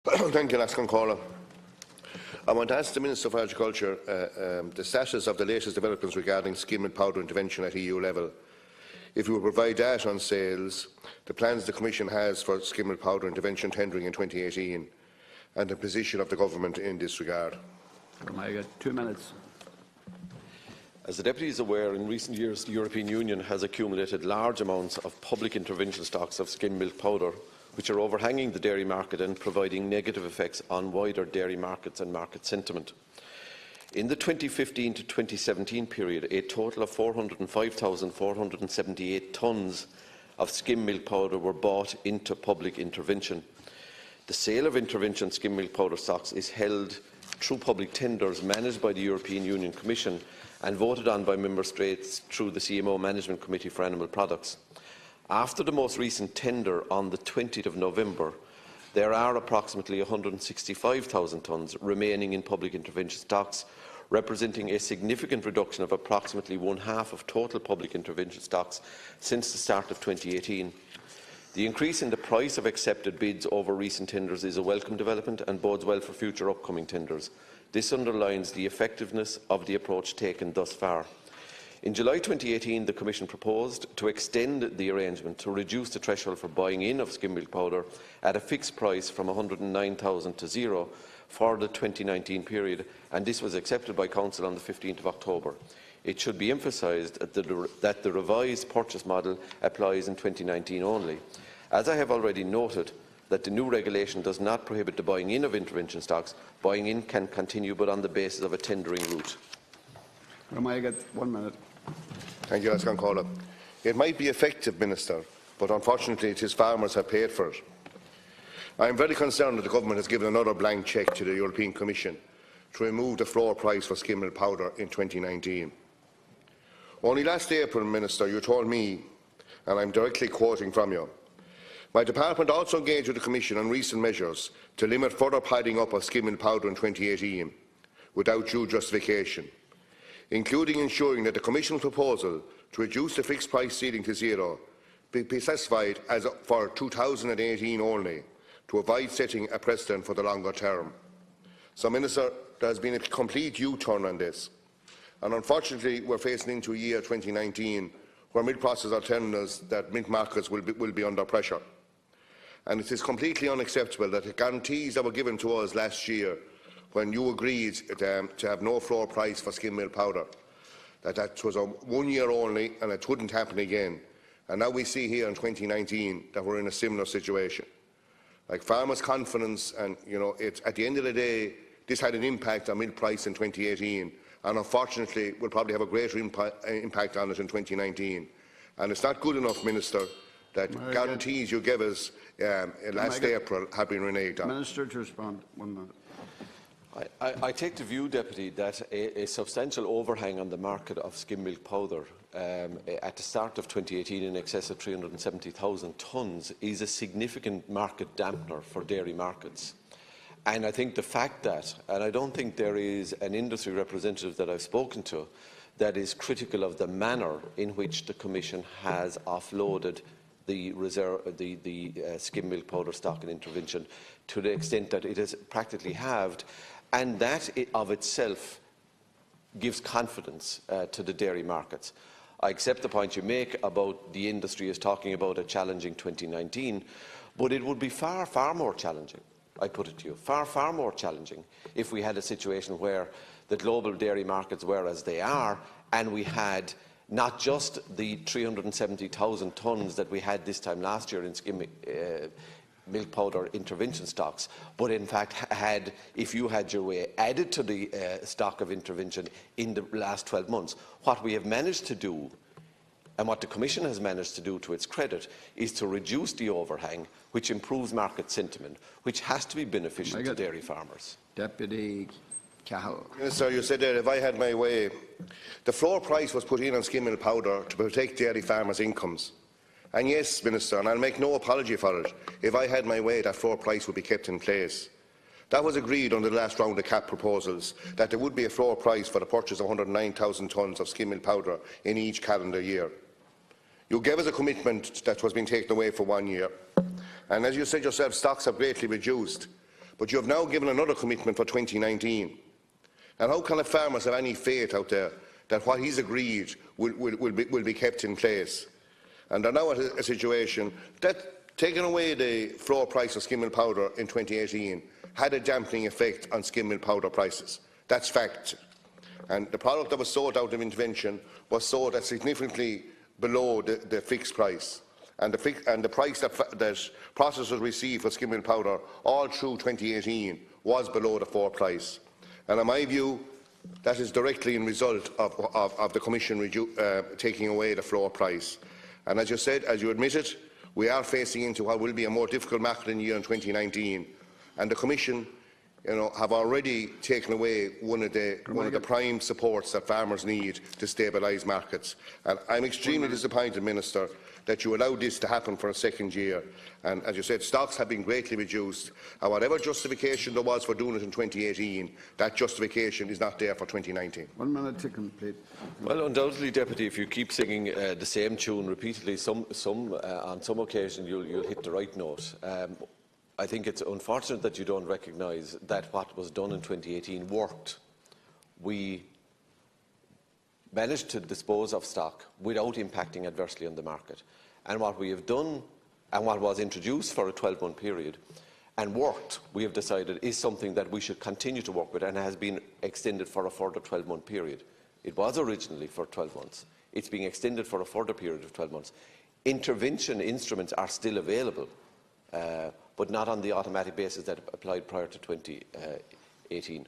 Thank you, Lascan Caller. I want to ask the Minister for Agriculture the status of the latest developments regarding skim milk powder intervention at EU level. If you will provide data on sales, the plans the Commission has for skim milk powder intervention tendering in 2018 and the position of the Government in this regard. I got 2 minutes. As the Deputy is aware, in recent years the European Union has accumulated large amounts of public intervention stocks of skim milk powder, which are overhanging the dairy market and providing negative effects on wider dairy markets and market sentiment. In the 2015 to 2017 period, a total of 405,478 tonnes of skim milk powder were bought into public intervention. The sale of intervention skim milk powder stocks is held through public tenders managed by the European Union Commission and voted on by Member States through the CMO Management Committee for Animal Products. After the most recent tender on the 20th of November, there are approximately 165,000 tonnes remaining in public intervention stocks, representing a significant reduction of approximately one-half of total public intervention stocks since the start of 2018. The increase in the price of accepted bids over recent tenders is a welcome development and bodes well for future upcoming tenders. This underlines the effectiveness of the approach taken thus far. In July 2018, the Commission proposed to extend the arrangement to reduce the threshold for buying in of skim milk powder at a fixed price from 109,000 to zero for the 2019 period, and this was accepted by Council on the 15th of October. It should be emphasised that the revised purchase model applies in 2019 only. As I have already noted, that the new regulation does not prohibit the buying in of intervention stocks. Buying in can continue, but on the basis of a tendering route. I get 1 minute. Thank you, Lascan Caller. It might be effective, Minister, but unfortunately it is farmers have paid for it. I am very concerned that the Government has given another blank cheque to the European Commission to remove the floor price for skim milk powder in 2019. Only last April, Minister, you told me, and I am directly quoting from you, my department also engaged with the Commission on recent measures to limit further piling up of skim milk powder in 2018 without due justification, including ensuring that the Commission's proposal to reduce the fixed price ceiling to zero be specified as for 2018 only, to avoid setting a precedent for the longer term. So, Minister, there has been a complete U-turn on this, and unfortunately we are facing into a year 2019 where milk processors are telling us that milk markets will be under pressure. And it is completely unacceptable that the guarantees that were given to us last year when you agreed to have no floor price for skim milk powder, that was a 1 year only and it wouldn't happen again. And now we see here in 2019 that we're in a similar situation. Like farmers' confidence, and at the end of the day, this had an impact on milk price in 2018, and unfortunately will probably have a greater impact on it in 2019. And it's not good enough, Minister, that guarantees you gave us last April have been reneged on. Minister to respond. 1 minute. I take the view, Deputy, that a substantial overhang on the market of skim milk powder at the start of 2018 in excess of 370,000 tonnes is a significant market dampener for dairy markets. And I think the fact that, and I don't think there is an industry representative that I've spoken to that is critical of the manner in which the Commission has offloaded the skim milk powder stock and intervention to the extent that it has practically halved, and that of itself gives confidence to the dairy markets. I accept the point you make about the industry is talking about a challenging 2019, but it would be far, far more challenging, I put it to you, far, far more challenging if we had a situation where the global dairy markets were as they are, and we had not just the 370,000 tonnes that we had this time last year in skim milk powder intervention stocks, but in fact had, if you had your way, added to the stock of intervention in the last 12 months. What we have managed to do, and what the Commission has managed to do to its credit, is to reduce the overhang, which improves market sentiment, which has to be beneficial to dairy farmers. Deputy Cahill. Minister, you said that if I had my way, the floor price was put in on skim milk powder to protect dairy farmers' incomes. And yes, Minister, and I'll make no apology for it, if I had my way, that floor price would be kept in place. That was agreed under the last round of CAP proposals, that there would be a floor price for the purchase of 109,000 tonnes of skim milk powder in each calendar year. You gave us a commitment that was being taken away for 1 year. And as you said yourself, stocks have greatly reduced. but you have now given another commitment for 2019. And how can farmers have any faith out there that what he's agreed will be kept in place? And they're now at a situation that taking away the floor price of skim milk powder in 2018 had a dampening effect on skim milk powder prices. That's fact. And the product that was sold out of intervention was sold at significantly below the fixed price. And the price that processors received for skim milk powder all through 2018 was below the floor price. And in my view, that is directly in result of the Commission taking away the floor price. And as you said, as you admitted, we are facing into what will be a more difficult marketing year in 2019. And the Commission have already taken away one of the prime supports that farmers need to stabilise markets. And I'm extremely disappointed, Minister, that you allowed this to happen for a second year. And as you said, stocks have been greatly reduced. And whatever justification there was for doing it in 2018, that justification is not there for 2019. 1 minute to complete. Well, undoubtedly, Deputy, if you keep singing the same tune repeatedly, on some occasion you'll hit the right note. I think it's unfortunate that you don't recognise that what was done in 2018 worked. We managed to dispose of stock without impacting adversely on the market. And what we have done, and what was introduced for a 12-month period and worked, we have decided is something that we should continue to work with, and has been extended for a further 12-month period. It was originally for 12 months. It's being extended for a further period of 12 months. Intervention instruments are still available, but not on the automatic basis that applied prior to 2018.